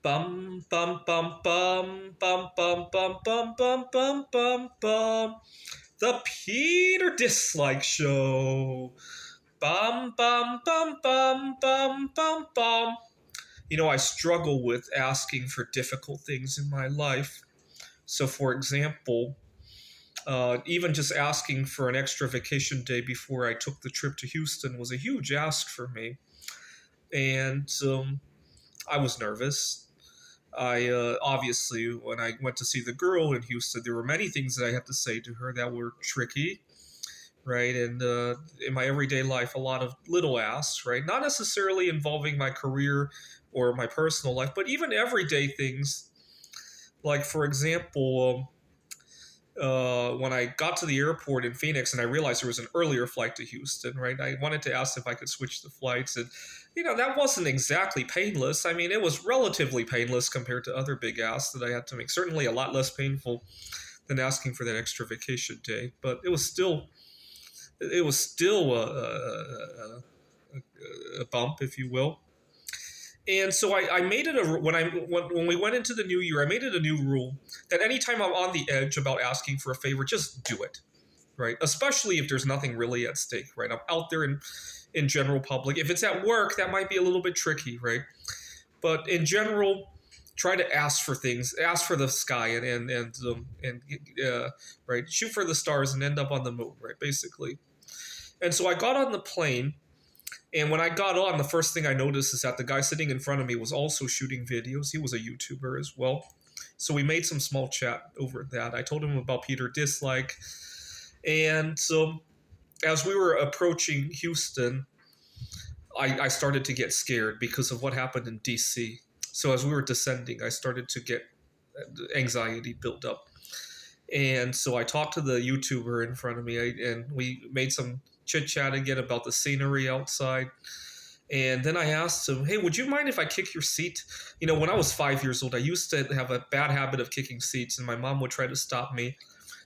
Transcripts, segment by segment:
Bum bum bum bum bum bum bum bum bum bum bum bum. The Peter Dislike Show. Bum bum bum bum bum bum bum. I struggle with asking for difficult things in my life. So, for example, even just asking for an extra vacation day before I took the trip to Houston was a huge ask for me. And I was nervous. I obviously, when I went to see the girl in Houston, there were many things that I had to say to her that were tricky, right? And in my everyday life, a lot of little asks, right? Not necessarily involving my career or my personal life, but even everyday things. Like, for example, when I got to the airport in Phoenix and I realized there was an earlier flight to Houston, right? I wanted to ask if I could switch the flights. And, that wasn't exactly painless. I mean, it was relatively painless compared to other big asks that I had to make. Certainly a lot less painful than asking for that extra vacation day. But it was still a bump, if you will. And so I made it when we went into the new year, I made it a new rule that anytime I'm on the edge about asking for a favor, just do it, right? Especially if there's nothing really at stake, right? I'm out there in general public. If it's at work, that might be a little bit tricky, right? But in general, try to ask for things, ask for the sky, and right, shoot for the stars and end up on the moon, right? Basically. And so I got on the plane. And when I got on, the first thing I noticed is that the guy sitting in front of me was also shooting videos. He was a YouTuber as well. So we made some small chat over that. I told him about Peter Dislike. And so as we were approaching Houston, I started to get scared because of what happened in DC. So as we were descending, I started to get anxiety build up. And so I talked to the YouTuber in front of me, and we made some chit chat again about the scenery outside. And then I asked him, "Hey, would you mind if I kick your seat?" When I was 5 years old, I used to have a bad habit of kicking seats, and my mom would try to stop me.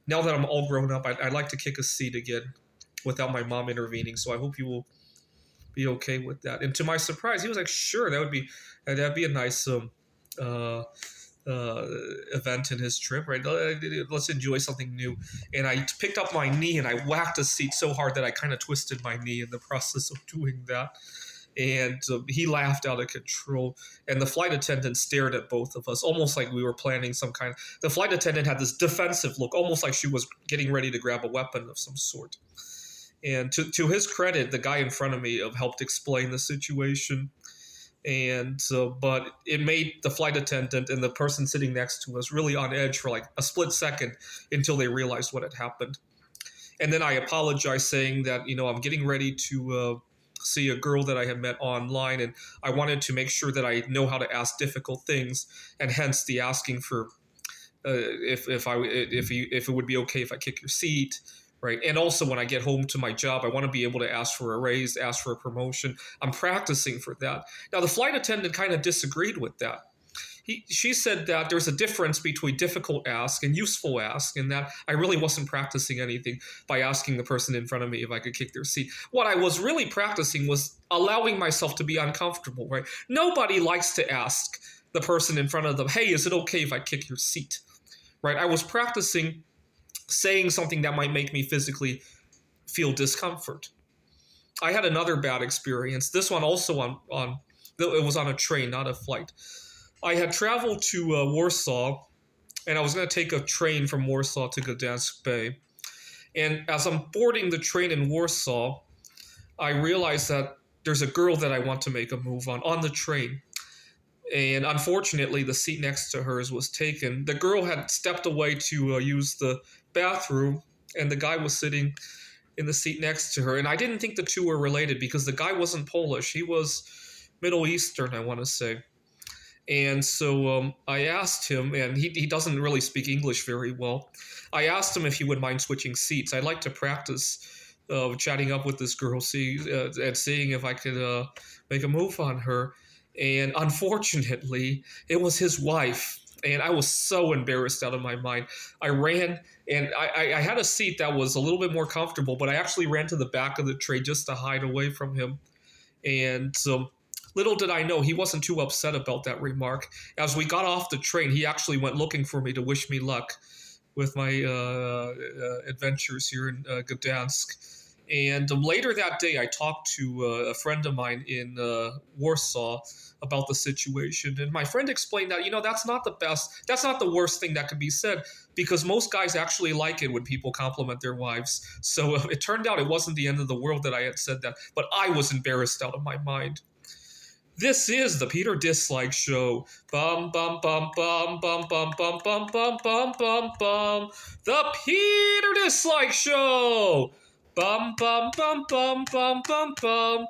Now that I'm all grown up, I'd like to kick a seat again without my mom intervening. So I hope you will be okay with that. And to my surprise, he was like, "Sure, that'd be a nice uh, event in his trip, right? Let's enjoy something new." And I picked up my knee and I whacked the seat so hard that I kind of twisted my knee in the process of doing that. And he laughed out of control. And the flight attendant stared at both of us, almost like we were planning some kind. The flight attendant had this defensive look, almost like she was getting ready to grab a weapon of some sort. And to his credit, the guy in front of me helped explain the situation. And but it made the flight attendant and the person sitting next to us really on edge for like a split second until they realized what had happened. And then I apologized, saying that I'm getting ready to see a girl that I had met online, and I wanted to make sure that I know how to ask difficult things, and hence the asking for if it would be okay if I kick your seat, right? And also when I get home to my job, I want to be able to ask for a raise, ask for a promotion. I'm practicing for that. Now the flight attendant kind of disagreed with that. She said that there's a difference between difficult ask and useful ask, and that I really wasn't practicing anything by asking the person in front of me if I could kick their seat. What I was really practicing was allowing myself to be uncomfortable, right? Nobody likes to ask the person in front of them, "Hey, is it okay if I kick your seat?" Right? I was practicing saying something that might make me physically feel discomfort. I had another bad experience. This one also it was on a train, not a flight. I had traveled to Warsaw, and I was going to take a train from Warsaw to Gdansk Bay. And as I'm boarding the train in Warsaw, I realized that there's a girl that I want to make a move on the train. And unfortunately, the seat next to hers was taken. The girl had stepped away to use the bathroom, and the guy was sitting in the seat next to her. And I didn't think the two were related because the guy wasn't Polish. He was Middle Eastern, I want to say. And so I asked him, and he doesn't really speak English very well. I asked him if he would mind switching seats. I'd like to practice chatting up with this girl, and seeing if I could make a move on her. And unfortunately, it was his wife. And I was so embarrassed out of my mind. I ran, and I had a seat that was a little bit more comfortable, but I actually ran to the back of the train just to hide away from him. And Little did I know he wasn't too upset about that remark. As we got off the train, he actually went looking for me to wish me luck with my adventures here in Gdansk. And later that day, I talked to a friend of mine in Warsaw about the situation. And my friend explained that, that's not the best, that's not the worst thing that could be said, because most guys actually like it when people compliment their wives. So it turned out it wasn't the end of the world that I had said that, but I was embarrassed out of my mind. This is the Peter Dislike Show. Bum bum bum bum bum bum bum bum bum bum bum bum. The Peter Dislike Show. Bum bum bum bum bum bum bum.